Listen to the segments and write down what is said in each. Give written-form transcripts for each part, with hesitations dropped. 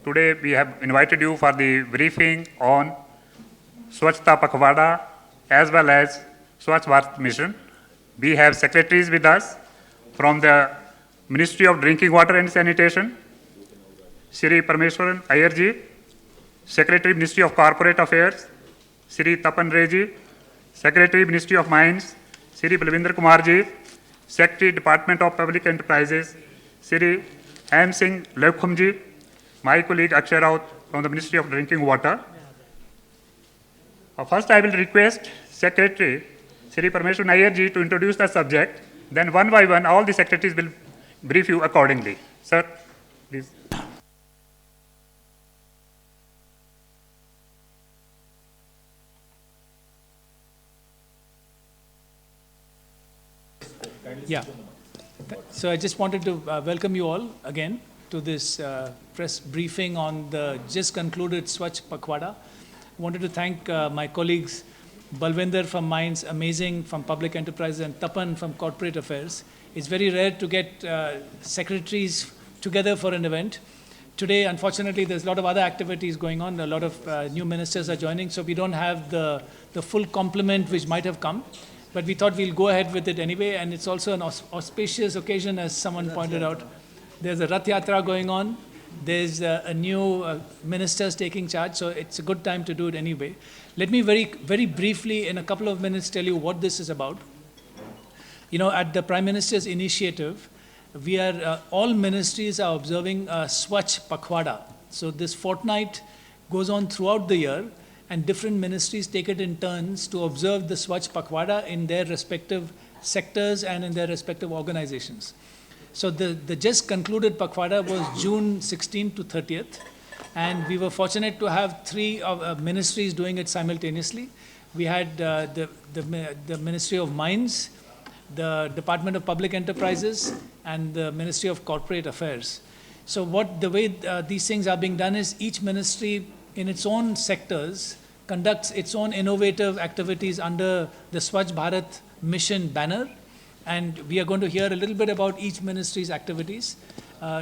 Today we have invited you for the briefing on Swachhta Pakhwada as well as Swachh Bharat mission. We have secretaries with us from the Ministry of Drinking Water and Sanitation, Shri Parameswaran Iyer ji, Secretary Ministry of Corporate Affairs, Shri Tapan Ray ji, Secretary Ministry of Mines, Shri Balvinder Kumar ji, Secretary Department of Public Enterprises, Shri M. Singh Lekhum ji, my colleague Akshay Raut from the Ministry of Drinking Water. First, I will request Secretary Shri Parameswaran Iyer ji to introduce the subject. Then one by one, all the secretaries will brief you accordingly. Sir, please. Yeah. So I just wanted to welcome you all again to this press briefing on the just concluded Swachh Pakhwada. I wanted to thank my colleagues Balvinder from Mines, Amazing from Public Enterprises, and Tapan from Corporate Affairs. It's very rare to get secretaries together for an event. Today, unfortunately, there's a lot of other activities going on. A lot of new ministers are joining, so we don't have the full complement which might have come. But we thought we'll go ahead with it anyway, and it's also an auspicious occasion, as someone pointed out. There's a Rath Yatra going on. There's a new ministers taking charge, so it's a good time to do it anyway. Let me very briefly, in a couple of minutes, tell you what this is about. You know, at the Prime Minister's initiative, we are all ministries are observing Swachh Pakhwada. So this fortnight goes on throughout the year, and different ministries take it in turns to observe the Swachh Pakhwada in their respective sectors and in their respective organizations. So the just concluded Pakhwada was June 16th to 30th, and we were fortunate to have three ministries doing it simultaneously. We had the Ministry of Mines, the Department of Public Enterprises, and the Ministry of Corporate Affairs. So the way these things are being done is each ministry in its own sectors conducts its own innovative activities under the Swachh Bharat mission banner. And we are going to hear a little bit about each ministry's activities.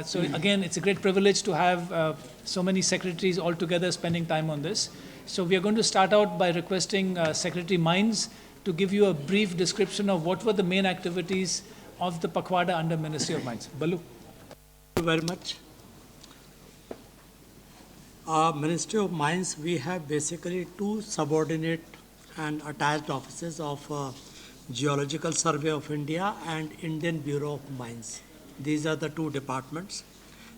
So again, it's a great privilege to have so many secretaries all together spending time on this. So we are going to start out by requesting Secretary Mines to give you a brief description of what were the main activities of the Pakhwada under Ministry of Mines. Balu. Thank you very much. Ministry of Mines, we have basically two subordinate and attached offices of Geological Survey of India and Indian Bureau of Mines. These are the two departments.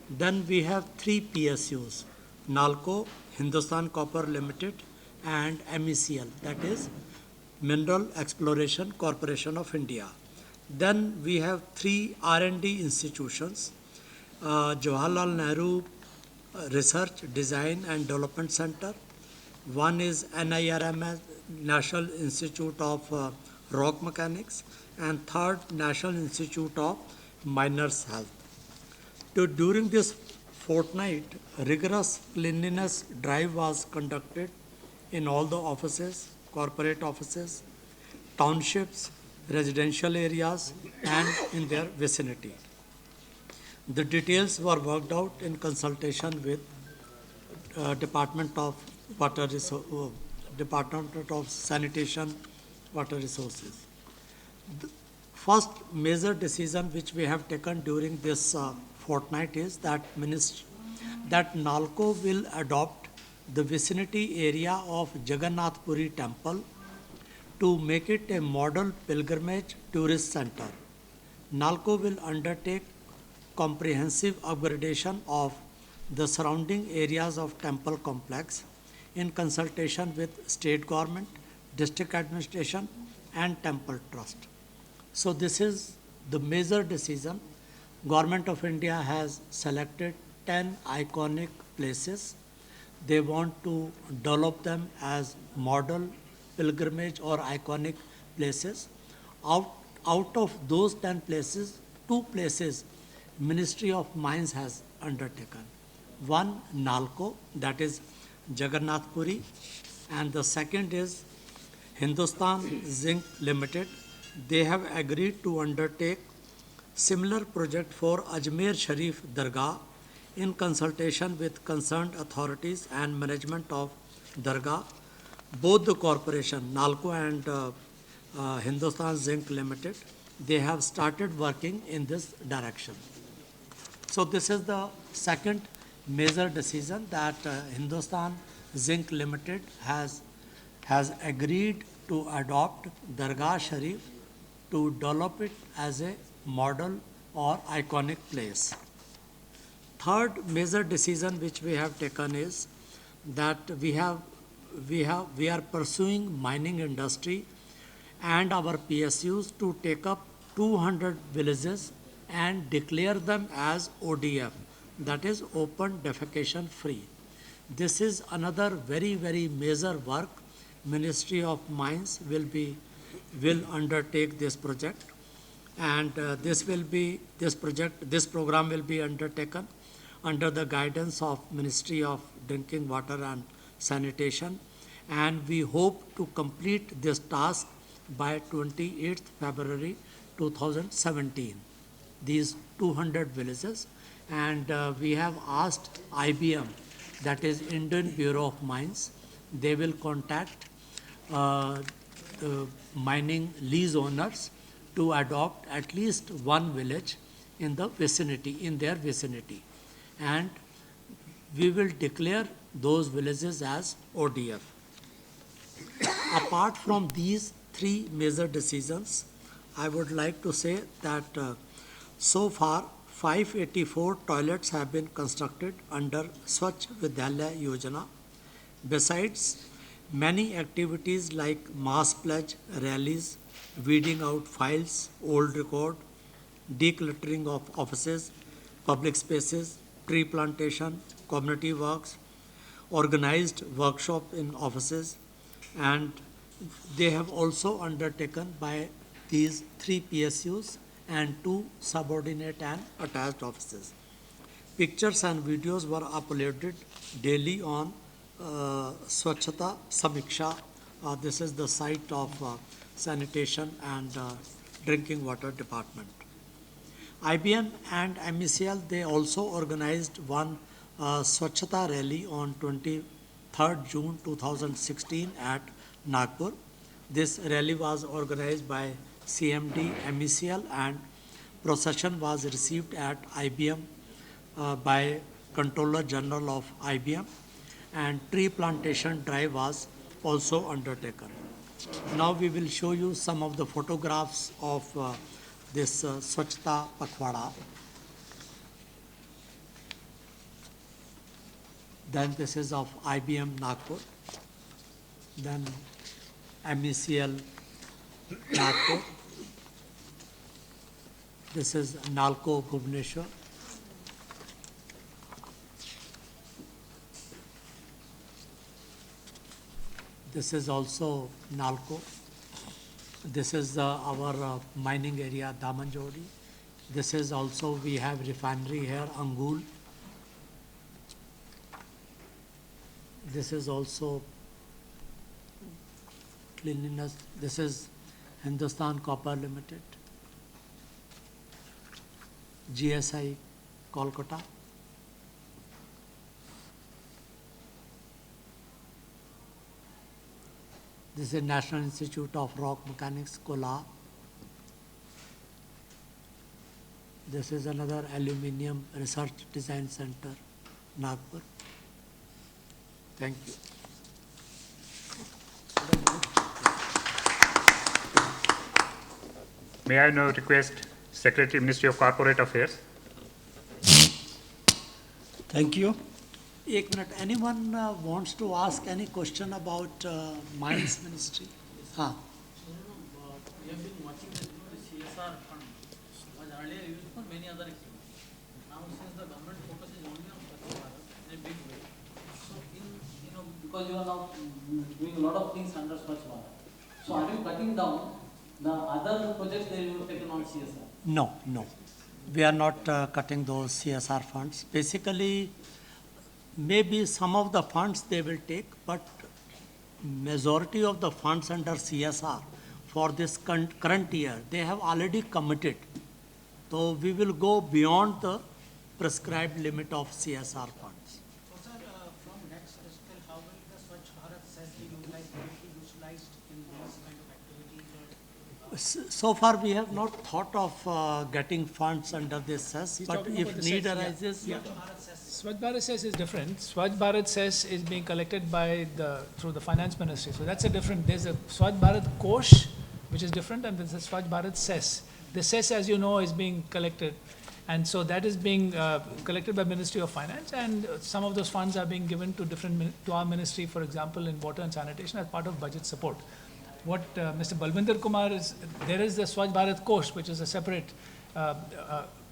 Then we have three PSUs, NALCO, Hindustan Copper Limited, and MECL, that is Mineral Exploration Corporation of India. Then we have three R&D institutions, Jawaharlal Nehru Research, Design and Development Center. One is NIRMS, National Institute of Rock Mechanics, and third, National Institute of Miners Health. During this fortnight, rigorous cleanliness drive was conducted in all the offices, corporate offices, townships, residential areas, and in their vicinity. The details were worked out in consultation with Department of Sanitation, Water Resources. The first major decision which we have taken during this fortnight is that NALCO will adopt the vicinity area of Jagannath Puri temple to make it a model pilgrimage tourist center. NALCO will undertake comprehensive upgradation of the surrounding areas of temple complex in consultation with state government, district administration, and temple trust. So this is the major decision. Government of India has selected 10 iconic places. They want to develop them as model pilgrimage or iconic places. Out of those 10 places, 2 places Ministry of Mines has undertaken. One, NALCO, that is Jagannath Puri, and the second is Hindustan Zinc Limited. They have agreed to undertake similar project for Ajmer Sharif Dargah in consultation with concerned authorities and management of Dargah, both the corporation, NALCO and Hindustan Zinc Limited, they have started working in this direction. So this is the second major decision that Hindustan Zinc Limited has agreed to adopt Dargah Sharif to develop it as a model or iconic place. Third major decision which we have taken is that we are pursuing mining industry and our PSUs to take up 200 villages and declare them as ODF, that is open defecation free. This is another very, very major work. Ministry of Mines will undertake this project, and this program will be undertaken under the guidance of Ministry of Drinking Water and Sanitation, and we hope to complete this task by 28th February 2017, these 200 villages, and we have asked IBM, that is Indian Bureau of Mines, they will contact the mining lease owners to adopt at least one village in their vicinity, and we will declare those villages as ODF. Apart from these three major decisions, I would like to say that so far 584 toilets have been constructed under Swachh Vidyalaya Yojana. Besides, many activities like mass pledge, rallies, weeding out files, old record, decluttering of offices, public spaces, tree plantation, community works, organized workshop in offices, and they have also undertaken by these three PSUs and two subordinate and attached offices. Pictures and videos were uploaded daily on Swachhata Samiksha. This is the site of sanitation and drinking water department. IBM and MECL, they also organized one Swachhata rally on 23rd June 2016 at Nagpur. This rally was organized by CMD, MECL, and procession was received at IBM by Controller General of IBM, and tree plantation drive was also undertaken. Now we will show you some of the photographs of this Swachhata Pakhwada. Then this is of IBM Nagpur. Then MECL Nagpur. This is Nalco Bhubaneswar. This is also Nalco. This is our mining area, Damanjodi. This is also, we have refinery here, Angul. This is also cleanliness. This is Hindustan Copper Limited, GSI, Kolkata. This is National Institute of Rock Mechanics, Kolar. This is another Aluminium Research Design Center, Nagpur. Thank you. May I now request Secretary, Ministry of Corporate Affairs? Thank you. एक minute, anyone wants to ask any question about Mines Ministry? हाँ. We have been watching the CSR fund was earlier used for many other activities. Now since the government focuses only on Swachh Bharat in a big way, so because you are now doing a lot of things under Swachh Bharat, so are you cutting down the other projects that you have taken on CSR? No. We are not cutting those CSR funds. Basically, maybe some of the funds they will take, but majority of the funds under CSR for this current year, they have already committed. So we will go beyond the prescribed limit of CSR funds. So, sir, from next fiscal, how will the Swachh Bharat cess be utilized in these kind of activities? So far, we have not thought of getting funds under this cess, He's but talking if about the need cess, yeah. arises, yeah. Swachh Bharat cess is different. Swachh Bharat cess is being collected through the finance ministry. So that's a different, there's a Swachh Bharat Kosh, which is different, and there's a Swachh Bharat cess. The cess, as you know, is being collected. And so that is being collected by Ministry of Finance, and some of those funds are being given to our ministry, for example, in water and sanitation as part of budget support. What Mr. Balwinder Kumar there is the Swachh Bharat Kosh, which is a separate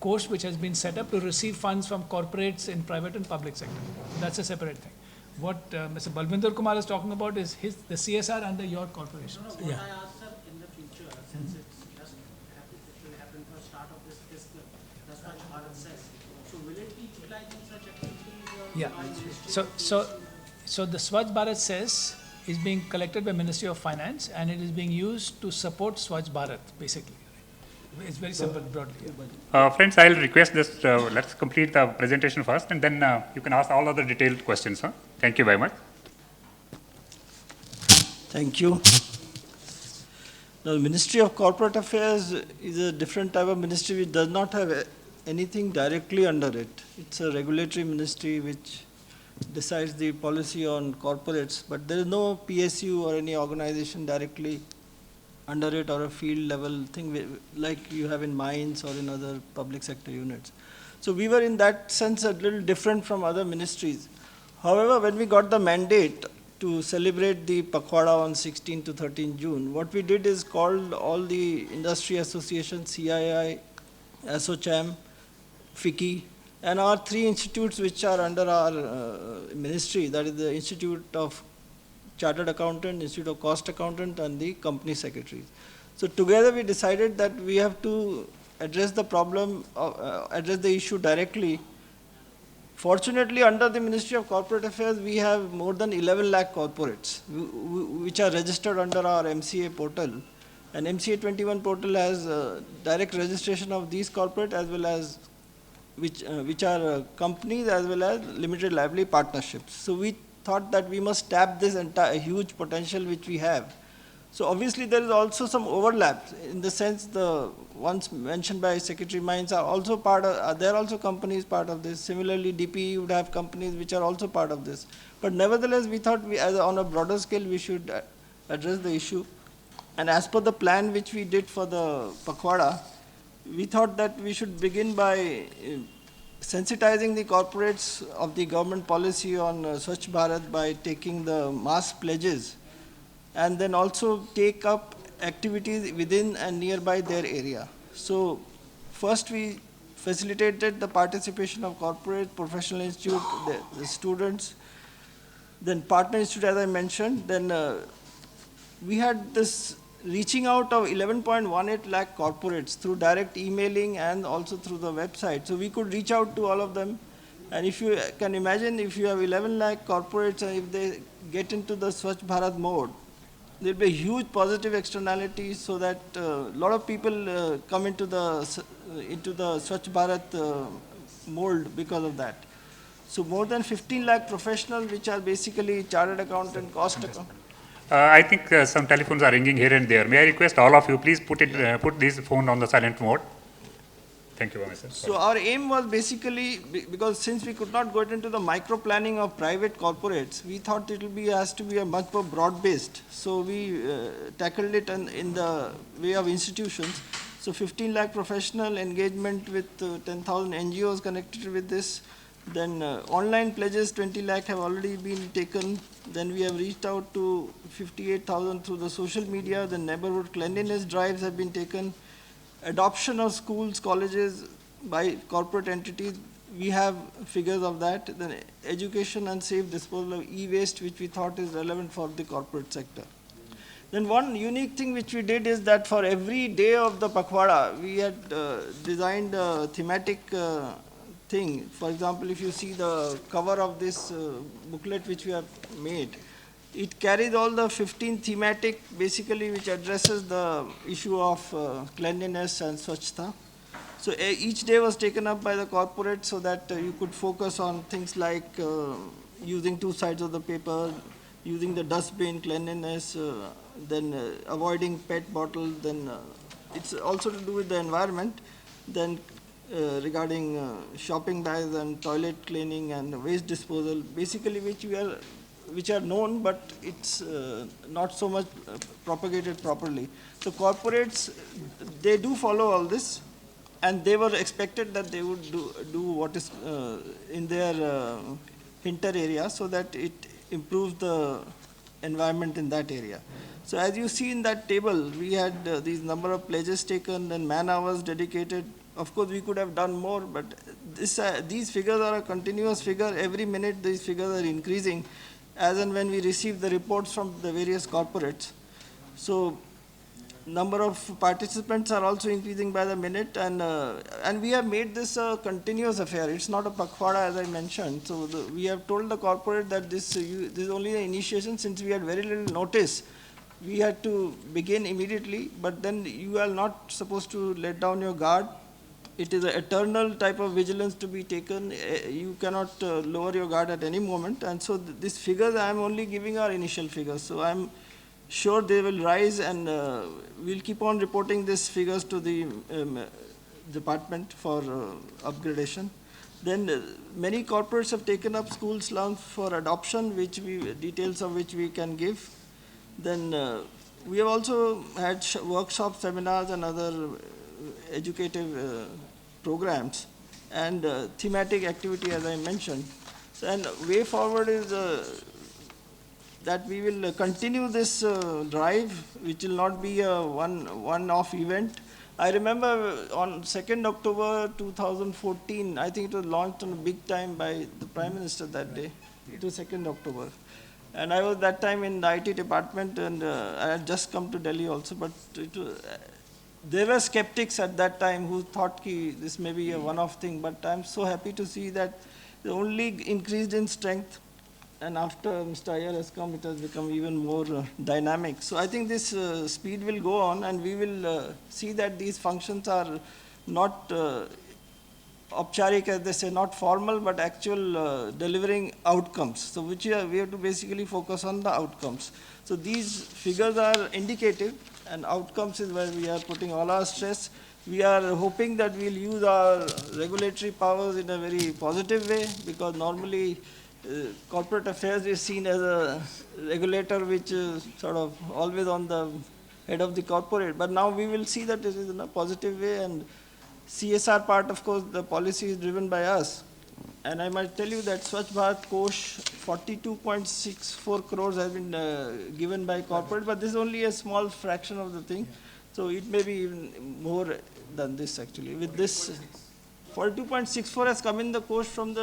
course which has been set up to receive funds from corporates in private and public sector. That's a separate thing. What Mr. Balwinder Kumar is talking about is the CSR under your corporation. No, what I asked, sir, in the future, since it's just it will happen for start of this fiscal, the Swachh Bharat cess. So will it be utilizing such activities? Yeah. So the Swachh Bharat cess is being collected by Ministry of Finance, and it is being used to support Swachh Bharat, basically. It's very simple, broadly. Yeah. Friends, I'll request this, let's complete the presentation first, and then you can ask all other detailed questions. Huh? Thank you very much. Thank you. Now, the Ministry of Corporate Affairs is a different type of ministry which does not have anything directly under it. It's a regulatory ministry which decides the policy on corporates, but there is no PSU or any organization directly under it, or a field level thing like you have in mines or in other public sector units. So we were in that sense a little different from other ministries. However, when we got the mandate to celebrate the Pakhwada on 16 to 13 June, what we did is called all the industry associations, CII, ASSOCHAM, FICCI, and our three institutes which are under our ministry, that is the Institute of Chartered Accountant, Institute of Cost Accountant, and the company secretaries. So together we decided that we have to address the problem, address the issue directly. Fortunately, under the Ministry of Corporate Affairs, we have more than 11 lakh corporates which are registered under our MCA portal. And MCA 21 portal has direct registration of these corporate as well as which are companies as well as limited liability partnerships. So we thought that we must tap this entire huge potential which we have. So obviously there is also some overlap in the sense the ones mentioned by Secretary Mines are also part of, they are also companies part of this. Similarly, DPE would have companies which are also part of this. But nevertheless, we thought on a broader scale we should address the issue. And as per the plan which we did for the Pakhwada, we thought that we should begin by sensitizing the corporates of the government policy on Swachh Bharat by taking the mass pledges, and then also take up activities within and nearby their area. So first we facilitated the participation of corporate, professional institute, the students, then partner institute as I mentioned, then we had this reaching out of 11.18 lakh corporates through direct emailing and also through the website. So we could reach out to all of them. And if you can imagine, if you have 11 lakh corporates and if they get into the Swachh Bharat mode, there will be a huge positive externality so that a lot of people come into the Swachh Bharat mold because of that. So more than 15 lakh professionals which are basically chartered accountant, cost accountant. I think some telephones are ringing here and there. May I request all of you, please put this phone on the silent mode. Thank you very much, sir. So our aim was basically, because since we could not go into the micro planning of private corporates, we thought it has to be a much more broad-based. So we tackled it in the way of institutions. So 15 lakh professional engagement with 10,000 NGOs connected with this. Then online pledges 20 lakh have already been taken. Then we have reached out to 58,000 through the social media. The neighborhood cleanliness drives have been taken. Adoption of schools, colleges by corporate entities, we have figures of that. Then education and safe disposal of e-waste, which we thought is relevant for the corporate sector. Then one unique thing which we did is that for every day of the Pakhwada, we had designed a thematic thing. For example, if you see the cover of this booklet which we have made, it carries all the 15 thematic, basically, which addresses the issue of cleanliness and swachhta. So each day was taken up by the corporate so that you could focus on things like using two sides of the paper, using the dustbin cleanliness, then avoiding PET bottles, then it's also to do with the environment, then regarding shopping bags and toilet cleaning and waste disposal, basically which are known, but it's not so much propagated properly. So corporates, they do follow all this, and they were expected that they would do what is in their hinter area so that it improves the environment in that area. So as you see in that table, we had these number of pledges taken and man hours dedicated. Of course, we could have done more, but these figures are a continuous figure. Every minute, these figures are increasing as and when we receive the reports from the various corporates. So number of participants are also increasing by the minute, and we have made this a continuous affair. It's not a pakhwada, as I mentioned. So we have told the corporate that this is only an initiation. Since we had very little notice, we had to begin immediately, but then you are not supposed to let down your guard. It is an eternal type of vigilance to be taken. You cannot lower your guard at any moment. And so these figures, I am only giving our initial figures. So I'm sure they will rise, and we'll keep on reporting these figures to the department for upgradation. Then many corporates have taken up school slums for adoption, details of which we can give. Then we have also had workshops, seminars, and other educative programs, and thematic activity, as I mentioned. And way forward is that we will continue this drive, which will not be a one-off event. I remember on 2nd October 2014, I think it was launched on a big time by the Prime Minister that day. It was 2nd October. And I was that time in the IT department, and I had just come to Delhi also, but there were skeptics at that time who thought this may be a one-off thing, but I'm so happy to see that it only increased in strength, and after Mr. Iyer has come, it has become even more dynamic. So I think this speed will go on, and we will see that these functions are not aupcharik, as they say, not formal, but actual delivering outcomes. So we have to basically focus on the outcomes. So these figures are indicative, and outcomes is where we are putting all our stress. We are hoping that we'll use our regulatory powers in a very positive way, because normally corporate affairs is seen as a regulator which is sort of always on the head of the corporate. But now we will see that it is in a positive way, and CSR part, of course, the policy is driven by us. And I might tell you that Swachh Bharat Kosh, 42.64 crores has been given by corporate, but this is only a small fraction of the thing. So it may be even more than this actually. With this, 42.64 has come in the Kosh from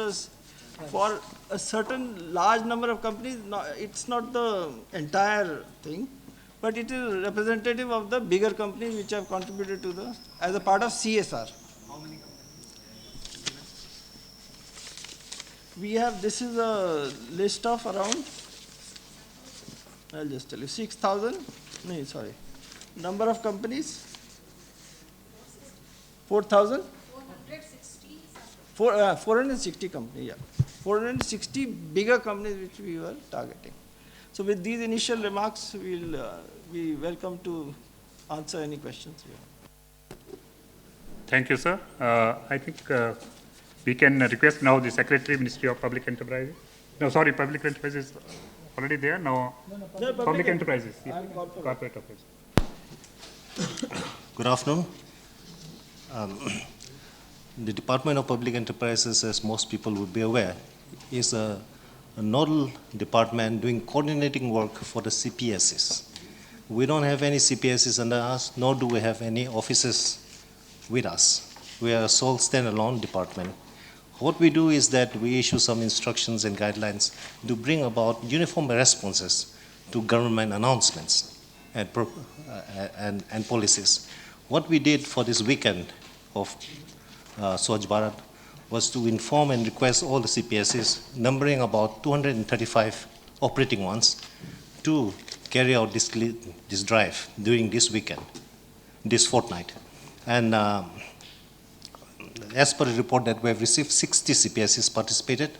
for a certain large number of companies. It's not the entire thing, but it is representative of the bigger companies which have contributed to as a part of CSR. We have, this is a list of around, I'll just tell you, 6,000, no, sorry, number of companies, 4,000? 460 companies, yeah. 460 bigger companies which we were targeting. So with these initial remarks, we'll be welcome to answer any questions you have. Thank you, sir. I think we can request now the Secretary, Ministry of Public Enterprises. No, sorry, Public Enterprises already there? No, Public Enterprises, yeah. Corporate Affairs. Good afternoon. The Department of Public Enterprises, as most people would be aware, is a nodal department doing coordinating work for the CPSs. We don't have any CPSs under us, nor do we have any offices with us. We are a sole standalone department. What we do is that we issue some instructions and guidelines to bring about uniform responses to government announcements and policies. What we did for this weekend of Swachh Bharat was to inform and request all the CPSs, numbering about 235 operating ones, to carry out this drive during this weekend, this fortnight. And as per the report that we have received, 60 CPSEs participated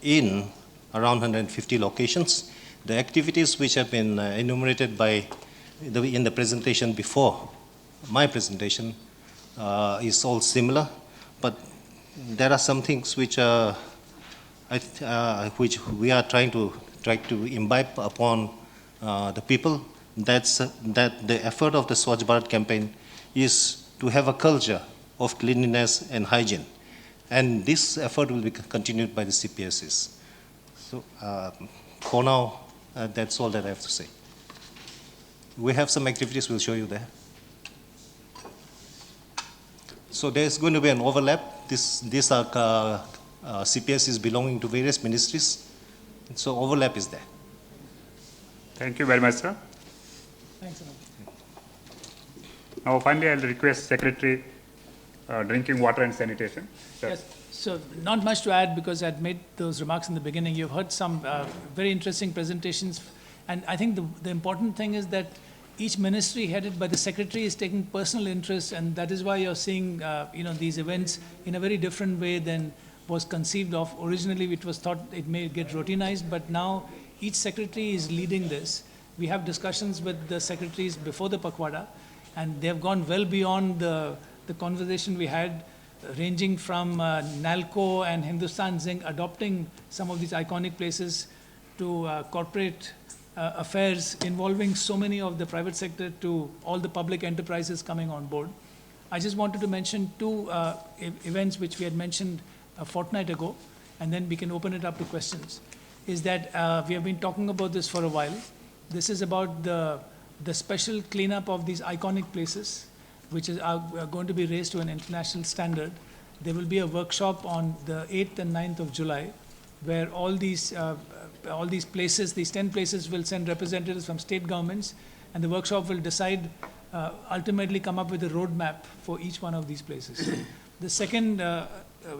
in around 150 locations. The activities which have been enumerated in the presentation before my presentation is all similar, but there are some things which we are trying to imbibe upon the people. That the effort of the Swachh Bharat campaign is to have a culture of cleanliness and hygiene, and this effort will be continued by the CPSEs. So for now, that's all that I have to say. We have some activities we'll show you there. So there's going to be an overlap. These are CPSEs belonging to various ministries. So overlap is there. Thank you very much, sir. Thanks, Anand. Now, finally, I'll request Secretary Drinking Water and Sanitation. Sir. Yes, so not much to add because I'd made those remarks in the beginning. You've heard some very interesting presentations, and I think the important thing is that each ministry headed by the secretary is taking personal interest, and that is why you're seeing these events in a very different way than was conceived of. Originally, it was thought it may get routinized, but now each secretary is leading this. We have discussions with the secretaries before the Pakhwada, and they have gone well beyond the conversation we had, ranging from NALCO and Hindustan Zinc adopting some of these iconic places to corporate affairs involving so many of the private sector to all the public enterprises coming on board. I just wanted to mention two events which we had mentioned a fortnight ago, and then we can open it up to questions, is that we have been talking about this for a while. This is about the special cleanup of these iconic places, which are going to be raised to an international standard. There will be a workshop on the 8th and 9th of July, where all these places, these 10 places, will send representatives from state governments, and the workshop will decide, ultimately come up with a roadmap for each one of these places. The second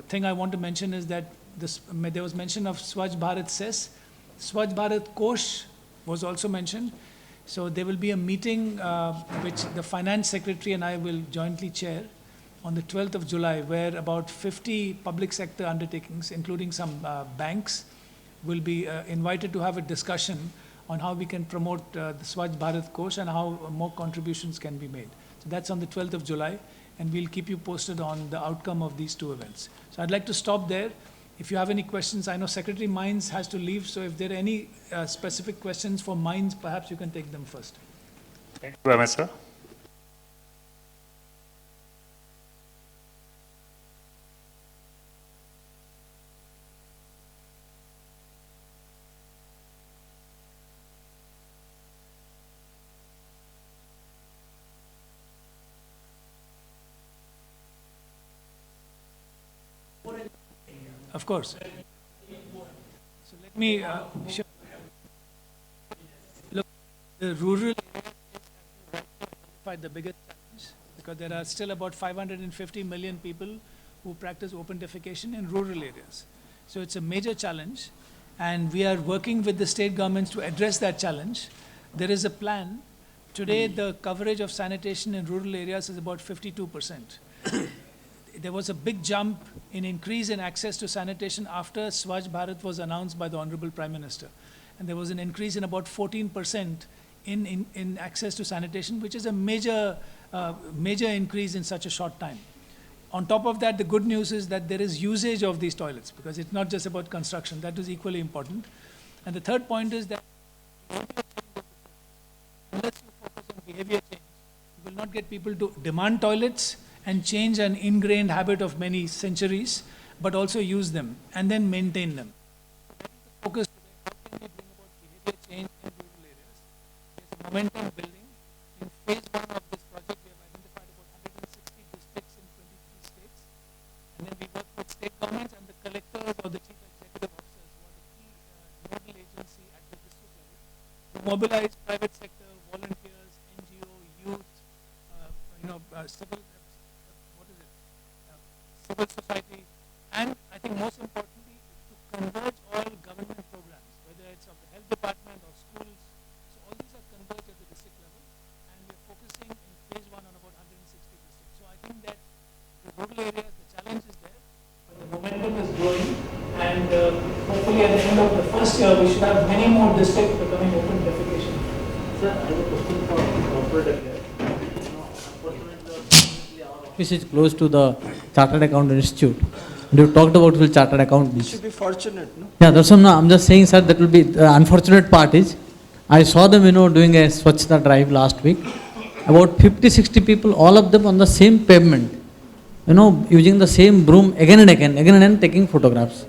thing I want to mention is that there was mention of Swachh Bharat cess. Swachh Bharat Kosh was also mentioned. So there will be a meeting which the finance secretary and I will jointly chair on the 12th of July, where about 50 public sector undertakings, including some banks, will be invited to have a discussion on how we can promote the Swachh Bharat Kosh and how more contributions can be made. So that's on the 12th of July, and we'll keep you posted on the outcome of these two events. So I'd like to stop there. If you have any questions, I know Secretary Mines has to leave, so if there are any specific questions for Mines, perhaps you can take them first. Thank you very much, sir. Of course. So let me show. Look, the rural areas the biggest challenge, because there are still about 550 million people who practice open defecation in rural areas. So it's a major challenge, and we are working with the state governments to address that challenge. There is a plan. Today, the coverage of sanitation in rural areas is about 52%. There was a big jump in increase in access to sanitation after Swachh Bharat was announced by the Honorable Prime Minister. And there was an increase in about 14% in access to sanitation, which is a major increase in such a short time. On top of that, the good news is that there is usage of these toilets, because it's not just about construction. That is equally important. And the third point is that unless you focus on behavior change, you will not get people to demand toilets and change an ingrained habit of many centuries, but also use them and then maintain them. Focus today, how can we bring about behavior change in rural areas? There's momentum building. In phase 1 of this project, we have identified about 160 districts in 23 states. And then we work with state governments and the collectors or the chief executive officers, who are the key nodal agency at the district level, to mobilize private sector, volunteers, NGO, youth, civil society, and I think most importantly, to converge all government programs, whether it's of the health department or schools. So all these are converged at the district level, and we're focusing in phase 1 on about 160 districts. So I think that the rural areas, the challenge should have many more districts becoming open defecation. Sir, I have a question for corporate affairs. Unfortunately, our Office is close to the Chartered Accountant Institute. And you talked about the Chartered Accountant You Institute. should be fortunate, no? Yeah, that's what I'm just saying, sir, that will be the unfortunate part is, I saw them, doing a Swachhta drive last week. About 50, 60 people, all of them on the same pavement, using the same broom again and again, taking photographs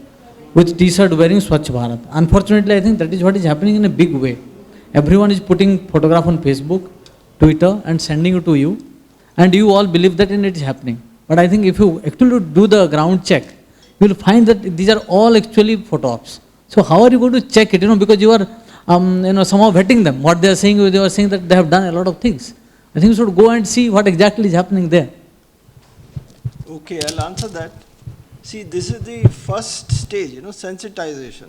with t-shirt wearing Swachh Bharat. Unfortunately, I think that is what is happening in a big way. Everyone is putting photograph on Facebook, Twitter and sending it to you, and you all believe that it is happening. But I think if you actually do the ground check, you will find that these are all actually photo ops. So how are you going to check it? Because you are somehow vetting them. What they are saying, they are saying that they have done a lot of things. I think you should go and see what exactly is happening there. Okay, I'll answer that. See, this is the first stage, sensitization.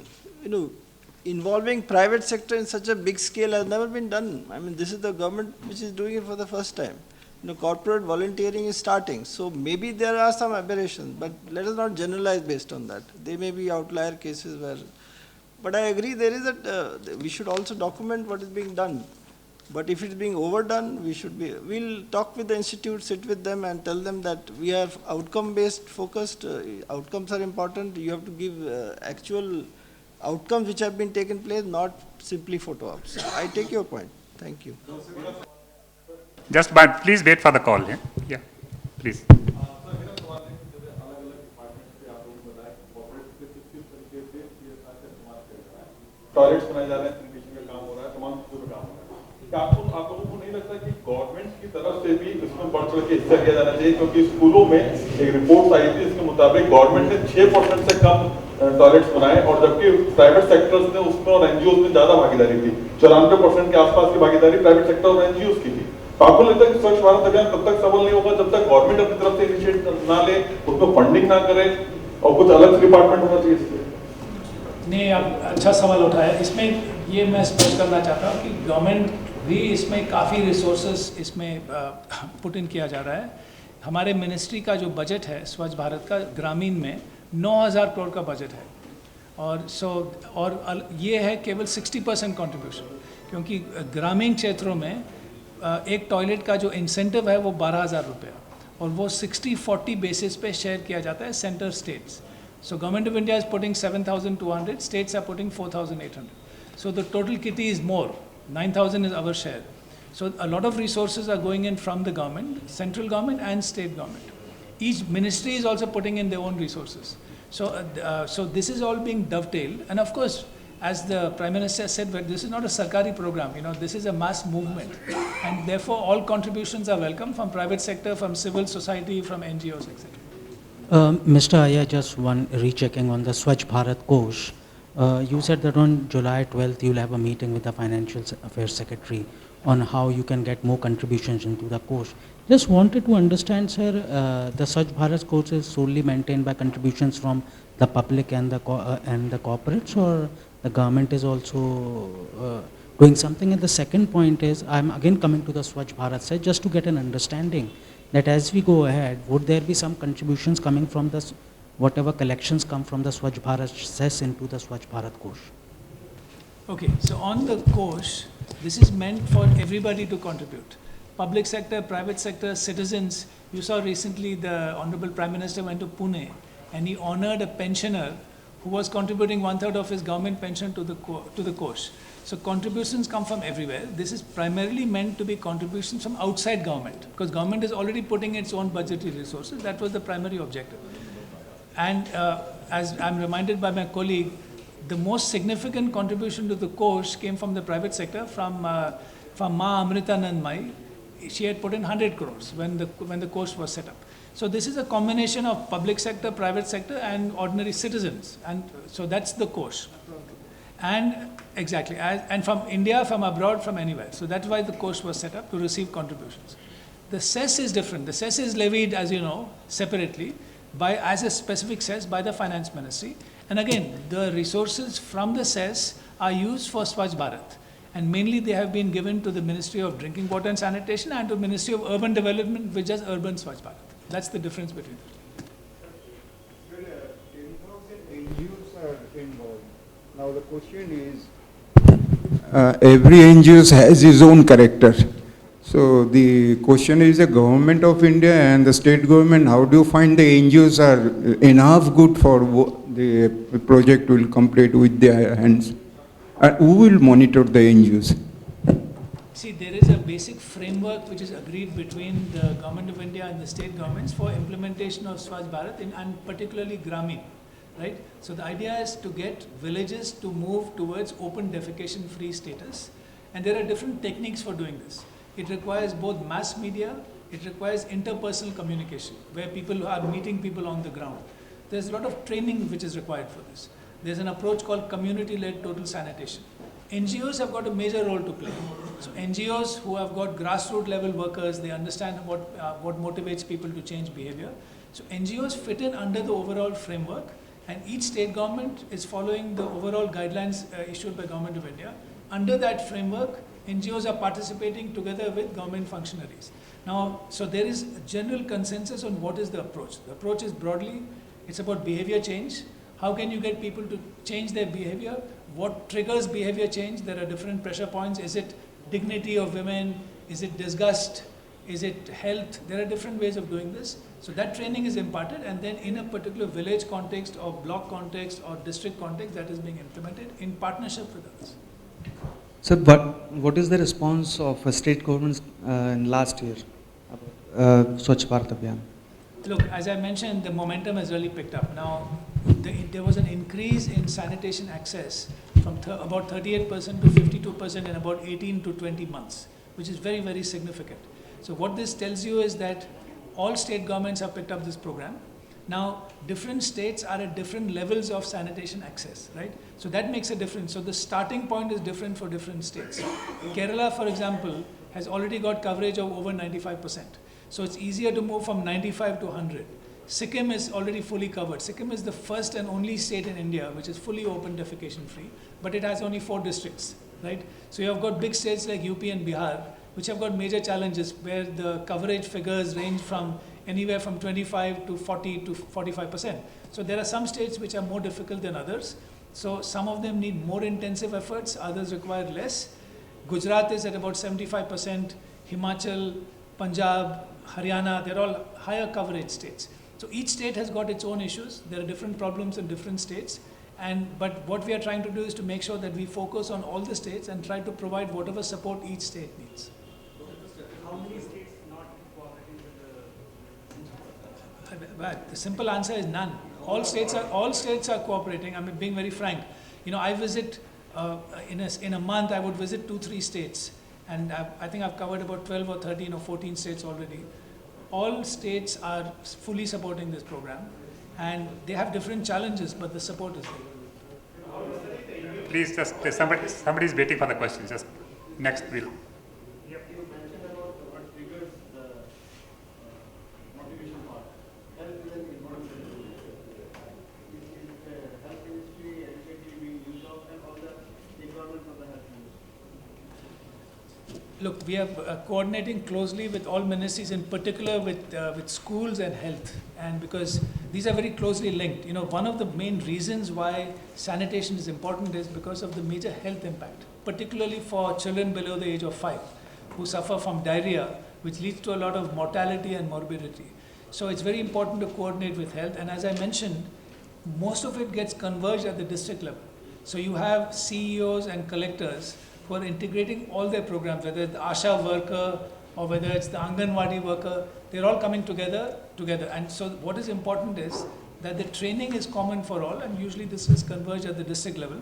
Involving private sector in such a big scale has never been done. I mean, this is the government which is doing it for the first time. Corporate volunteering is starting. So maybe there are some aberrations, but let us not generalize based on that. There may be outlier cases where, but I agree there is we should also document what is being done. But if it's being overdone, we'll talk with the institute, sit with them and tell them that we are outcome-based focused, outcomes are important, you have to give actual outcomes which have been taken place, not simply photo ops. I take your point. Thank you. Please wait for the call. Yeah, please. Toilets बनाए जा रहे हैं, sanitation का काम हो रहा है, तमाम चीजों का काम हो रहा है। क्या आप लोगों को नहीं लगता कि गवर्नमेंट की तरफ से भी इसमें बढ़ चढ़ के हिस्सा लिया जाना चाहिए? क्योंकि स्कूलों में एक रिपोर्ट आई थी, इसके मुताबिक गवर्नमेंट ने 6% से कम टॉयलेट्स बनाए और जबकि प्राइवेट सेक्टर्स ने उसमें और एनजीओ में ज्यादा भागीदारी थी। 94% के आसपास की भागीदारी प्राइवेट सेक्टर और एनजीओ की थी। आपको लगता है कि स्वच्छ भारत अभियान तब तक सफल नहीं होगा जब तक गवर्नमेंट अपनी तरफ से इनिशिएटिव ना ले, उसमें फंडिंग ना करे और कुछ अलग डिपार्टमेंट होना चाहिए इसके? नहीं, आप अच्छा सवाल उठाया। इसमें ये मैं स्पष्ट करना चाहता हूँ कि गवर्नमेंट भी इसमें काफ़ी रिसोर्सेज इसमें पुट इन किया जा रहा है। हमारे मिनिस्ट्री का जो बजट है स्वच्छ भारत का ग्रामीण में 9,000 करोड़ का बजट है और ये है केवल 60% कंट्रीब्यूशन, क्योंकि ग्रामीण क्षेत्रों में एक टॉयलेट का जो इंसेंटिव है वो 12,000 रुपये और वो 60-40 बेसिस पे शेयर किया जाता है centre states. So Government of India is putting 7,200, states are putting 4,800. So the total kitty is more, 9,000 is our share. So a lot of resources are going in from the government, central government and state government. Each ministry is also putting in their own resources. So this is all being dovetailed, and of course, as the Prime Minister said, but this is not a Sarkari program, this is a mass movement, and therefore all contributions are welcome from private sector, from civil society, from NGOs, etc. Mr. Aya, just one rechecking on the Swachh Bharat Kosh. You said that on July 12th you'll have a meeting with the Financial Affairs Secretary on how you can get more contributions into the Kosh. Just wanted to understand, sir, the Swachh Bharat Kosh is solely maintained by contributions from the public and the corporates, or the government is also doing something? And the second point is, I'm again coming to the Swachh Bharat side, just to get an understanding that as we go ahead, would there be some contributions coming from the, whatever collections come from the Swachh Bharat cess into the Swachh Bharat Kosh? Okay, so on the Kosh, this is meant for everybody to contribute. Public sector, private sector, citizens. You saw recently the Honorable Prime Minister went to Pune and he honored a pensioner who was contributing 1/3 of his government pension to the Kosh. So contributions come from everywhere. This is primarily meant to be contributions from outside government, because government is already putting its own budgetary resources. That was the primary objective. And as I'm reminded by my colleague, the most significant contribution to the Kosh came from the private sector, from Ma Amritanand Mai. She had put in 100 crores when the Kosh was set up. So this is a combination of public sector, private sector, and ordinary citizens. And so that's the Kosh. And exactly, and from India, from abroad, from anywhere. So that's why the Kosh was set up, to receive contributions. The cess is different. The cess is levied, as you know, separately as a specific cess by the Finance Ministry. And again, the resources from the cess are used for Swachh Bharat. And mainly they have been given to the Ministry of Drinking Water and Sanitation and to Ministry of Urban Development, which is Urban Swachh Bharat. That's the difference between them. 10,000 NGOs are involved. Now the question is, every NGO has its own character. So the question is the government of India and the state government, how do you find the NGOs are enough good for the project will complete with their hands? And who will monitor the NGOs? See, there is a basic framework which is agreed between the Government of India and the state governments for implementation of Swachh Bharat and particularly Gramin, right? So the idea is to get villages to move towards open defecation free status, and there are different techniques for doing this. It requires both mass media, it requires interpersonal communication, where people are meeting people on the ground. There's a lot of training which is required for this. There's an approach called community-led total sanitation. NGOs have got a major role to play. So NGOs who have got grassroots level workers, they understand what motivates people to change behavior. So NGOs fit in under the overall framework, and each state government is following the overall guidelines issued by Government of India. Under that framework, NGOs are participating together with government functionaries. Now, so there is a general consensus on what is the approach. The approach is broadly, it's about behavior change. How can you get people to change their behavior? What triggers behavior change? There are different pressure points. Is it dignity of women? Is it disgust? Is it health? There are different ways of doing this. So that training is imparted, and then in a particular village context or block context or district context, that is being implemented in partnership with others. Sir, what is the response of state governments in last year about Swachh Bharat Abhiyan? Look, as I mentioned, the momentum has really picked up. Now, there was an increase in sanitation access from about 38% to 52% in about 18 to 20 months, which is very, very significant. So what this tells you is that all state governments have picked up this program. Now, different states are at different levels of sanitation access, right? So that makes a difference. So the starting point is different for different states. Kerala, for example, has already got coverage of over 95%. So it's easier to move from 95 to 100. Sikkim is already fully covered. Sikkim is the first and only state in India which is fully open defecation free, but it has only 4 districts, right? So you have got big states like UP and Bihar, which have got major challenges where the coverage figures range from anywhere from 25 to 40 to 45%. So there are some states which are more difficult than others. So some of them need more intensive efforts, others require less. Gujarat is at about 75%, Himachal, Punjab, Haryana, they're all higher coverage states. So each state has got its own issues. There are different problems in different states. But what we are trying to do is to make sure that we focus on all the states and try to provide whatever support each state needs. How many states not cooperating with Well, the simple answer is none. All states are cooperating. I'm being very frank. You know, I visit in a month. I would visit 2-3 states, and I think I've covered about 12 or 13 or 14 states already. All states are fully supporting this program, and they have different challenges, but the support is there. Please, just somebody is waiting for the question. Just next, we'll. Look, we are coordinating closely with all ministries, in particular with schools and health, and because these are very closely linked. You know, one of the main reasons why sanitation is important is because of the major health impact, particularly for children below the age of 5 who suffer from diarrhea, which leads to a lot of mortality and morbidity. So it's very important to coordinate with health, and as I mentioned, most of it gets converged at the district level. So you have CEOs and collectors who are integrating all their programs, whether it's the ASHA worker or whether it's the Anganwadi worker, they're all coming together. And so what is important is that the training is common for all, and usually this is converged at the district level.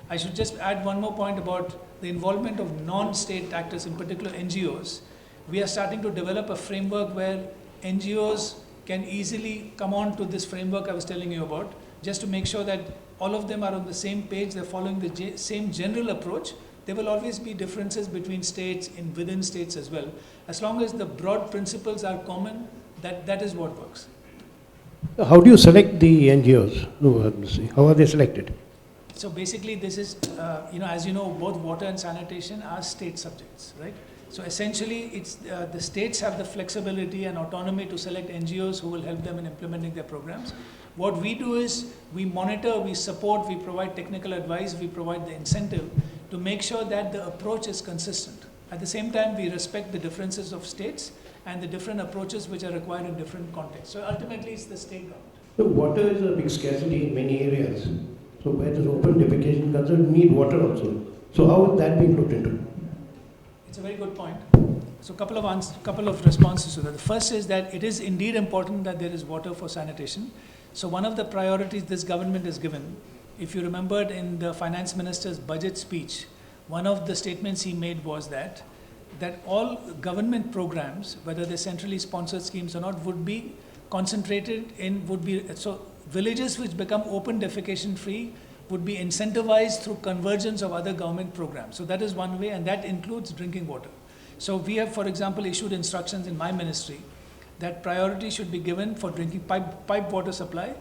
I should just add one more point about the involvement of non-state actors, in particular NGOs. We are starting to develop a framework where NGOs can easily come on to this framework I was telling you about, just to make sure that all of them are on the same page, they're following the same general approach. There will always be differences between states and within states as well. As long as the broad principles are common, that is what works. How do you select the NGOs? How are they selected? So basically this is, as you know, both water and sanitation are state subjects, right? So essentially it's the states have the flexibility and autonomy to select NGOs who will help them in implementing their programs. What we do is we monitor, we support, we provide technical advice, we provide the incentive to make sure that the approach is consistent. At the same time, we respect the differences of states and the different approaches which are required in different contexts. So ultimately, it's the state government. So water is a big scarcity in many areas. So where there's open defecation concern, need water also. So how is that being looked into? It's a very good point. So couple of responses to that. The first is that it is indeed important that there is water for sanitation. So one of the priorities this government has given, if you remembered in the finance minister's budget speech, one of the statements he made was that all government programs, whether they're centrally sponsored schemes or not, would be concentrated in, so villages which become open defecation free would be incentivized through convergence of other government programs. So that is one way, and that includes drinking water. So we have, for example, issued instructions in my ministry that priority should be given for drinking pipe water supply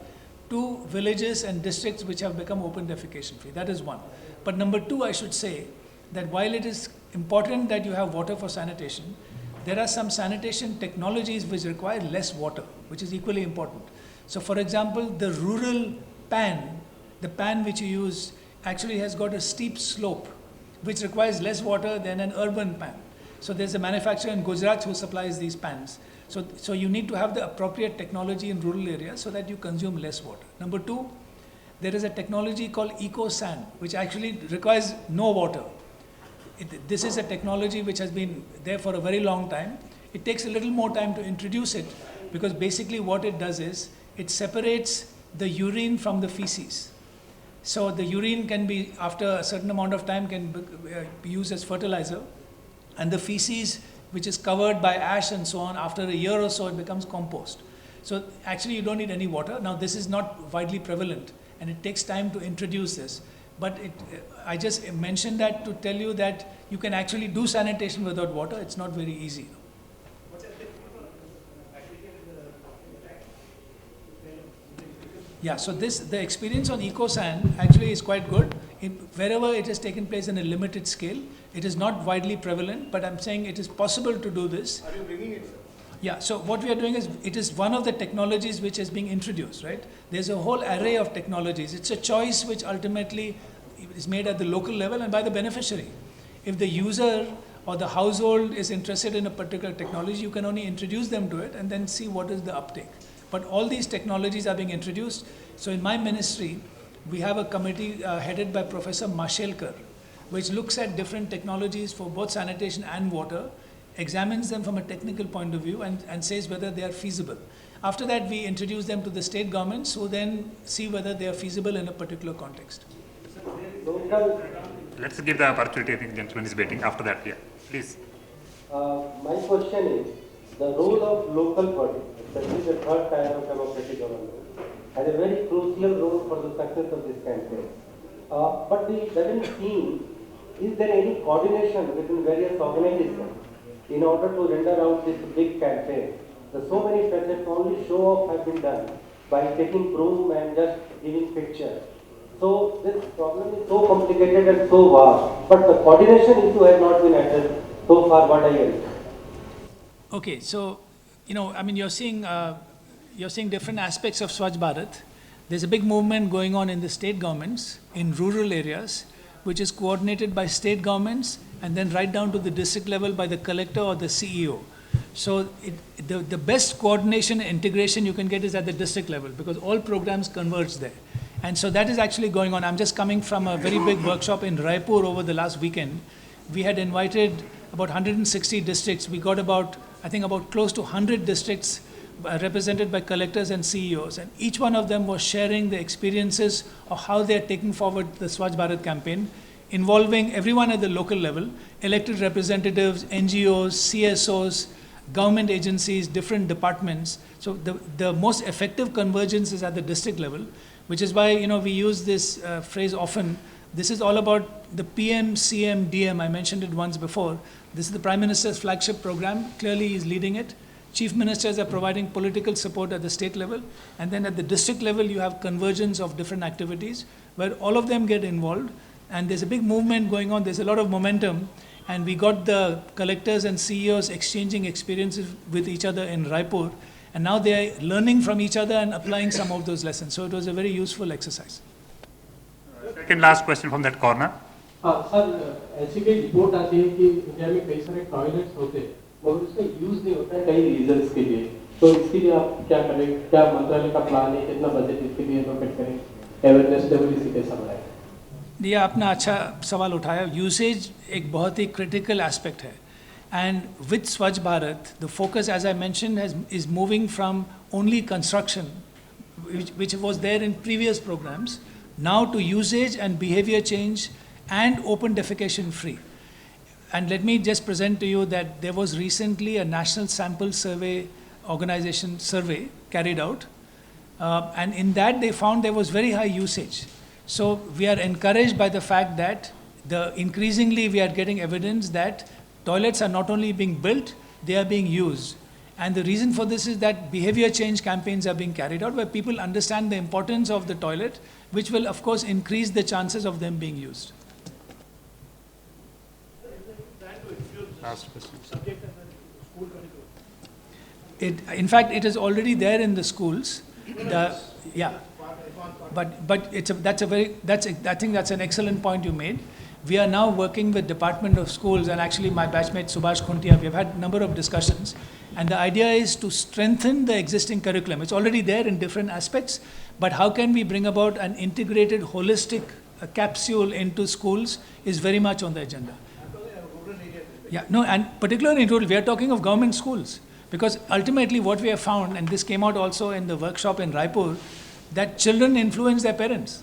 to villages and districts which have become open defecation free. That is one. But number two, I should say that while it is important that you have water for sanitation, there are some sanitation technologies which require less water, which is equally important. So for example, the rural pan, the pan which you use actually has got a steep slope, which requires less water than an urban pan. So there's a manufacturer in Gujarat who supplies these pans. So you need to have the appropriate technology in rural areas so that you consume less water. Number two, there is a technology called eco-sand, which actually requires no water. This is a technology which has been there for a very long time. It takes a little more time to introduce it because basically what it does is it separates the urine from the feces. So the urine can be, after a certain amount of time, can be used as fertilizer, and the feces, which is covered by ash and so on, after a year or so it becomes compost. So actually you don't need any water. Now this is not widely prevalent and it takes time to introduce this. But I just mentioned that to tell you that you can actually do sanitation without water. It's not very easy. Yeah, so the experience on eco-sand actually is quite good. Wherever it has taken place in a limited scale, it is not widely prevalent, but I'm saying it is possible to do this. Are you bringing it, sir? Yeah, so what we are doing is, it is one of the technologies which is being introduced, right? There's a whole array of technologies. It's a choice which ultimately is made at the local level and by the beneficiary. If the user or the household is interested in a particular technology, you can only introduce them to it and then see what is the uptake. But all these technologies are being introduced. So in my ministry, we have a committee headed by Professor Mashelkar, which looks at different technologies for both sanitation and water, examines them from a technical point of view and says whether they are feasible. After that, we introduce them to the state governments who then see whether they are feasible in a particular context. Let's give the opportunity. I think gentleman is waiting. After that, yeah, please. My question is, the role of local bodies, especially the third tier of democratic government, has a very crucial role for the success of this campaign. But it doesn't seem, is there any coordination between various organizations in order to render out this big campaign? So many projects, only show off have been done by taking broom and just giving pictures. So this problem is so complicated and so vast, but the coordination issue has not been addressed so far, what I heard. Okay, so, I mean, you're seeing different aspects of Swachh Bharat. There's a big movement going on in the state governments, in rural areas, which is coordinated by state governments and then right down to the district level by the collector or the CEO. So the best coordination and integration you can get is at the district level because all programs converge there. And so that is actually going on. I'm just coming from a very big workshop in Raipur over the last weekend. We had invited about 160 districts. We got about close to 100 districts represented by collectors and CEOs. And each one of them was sharing the experiences of how they are taking forward the Swachh Bharat campaign, involving everyone at the local level, elected representatives, NGOs, CSOs, government agencies, different departments. So the most effective convergence is at the district level, which is why we use this phrase often. This is all about the PM, CM, DM. I mentioned it once before. This is the Prime Minister's flagship program. Clearly, he's leading it. Chief ministers are providing political support at the state level. And then at the district level, you have convergence of different activities where all of them get involved. And there's a big movement going on. There's a lot of momentum. And we got the collectors and CEOs exchanging experiences with each other in Raipur. And now they are learning from each other and applying some of those lessons. So it was a very useful exercise. Second last question from that corner. Sir ऐसी कई report आती है कि India में कई सारे toilets होते हैं मगर उसका यूज नहीं होता है कई रीजंस के लिए तो इसके लिए आप क्या करें क्या मंत्रालय का प्लान है कितना बजट इसके लिए एलोकेट करें अवेयरनेस लेवल इसी कैसा बढ़ाएं ये आपने अच्छा सवाल उठाया यूसेज एक बहुत ही क्रिटिकल एस्पेक्ट है and with Swachh Bharat the focus as I mention is moving from only construction which was there in previous programs now to usage and behavior change and open defecation free. And let me just present to you that there was recently a national sample survey organization survey carried out and in that they found there was very high usage. So we are encouraged by the fact that increasingly we are getting evidence that toilets are not only being built, they are being used. And the reason for this is that behavior change campaigns are being carried out where people understand the importance of the toilet, which will of course increase the chances of them being used. Last question. In fact, it is already there in the schools. Yeah, but I think that's an excellent point you made. We are now working with Department of Schools and actually my batchmate Subhash Khuntia. We have had a number of discussions, and the idea is to strengthen the existing curriculum. It's already there in different aspects, but how can we bring about an integrated, holistic capsule into schools is very much on the agenda. Yeah, no, and particularly in rural, we are talking of government schools. Because ultimately what we have found, and this came out also in the workshop in Raipur, that children influence their parents.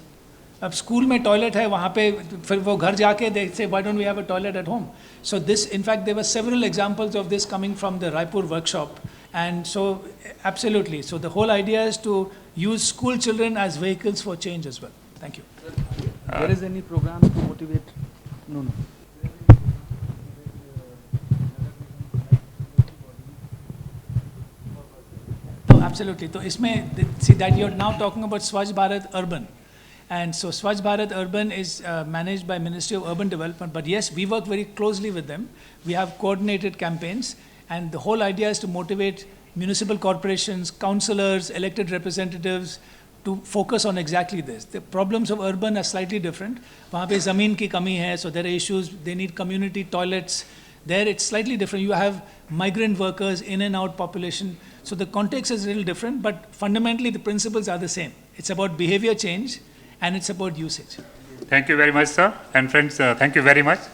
अब school में toilet है वहाँ पे फिर वो घर जाके they say why don't we have a toilet at home. So this, in fact, there were several examples of this coming from the Raipur workshop, and so absolutely. So the whole idea is to use school children as vehicles for change as well. Thank you. There is any program to motivate? No. Absolutely. So isme, see that you're now talking about Swachh Bharat Urban. And so Swachh Bharat Urban is managed by Ministry of Urban Development. But yes, we work very closely with them. We have coordinated campaigns. And the whole idea is to motivate municipal corporations, councillors, elected representatives to focus on exactly this. The problems of urban are slightly different. वहाँ पे ज़मीन की कमी है, so there are issues. They need community toilets. There it's slightly different. You have migrant workers, in and out population. So the context is a little different, but fundamentally the principles are the same. It's about behavior change and it's about usage. Thank you very much, sir. And friends, thank you very much.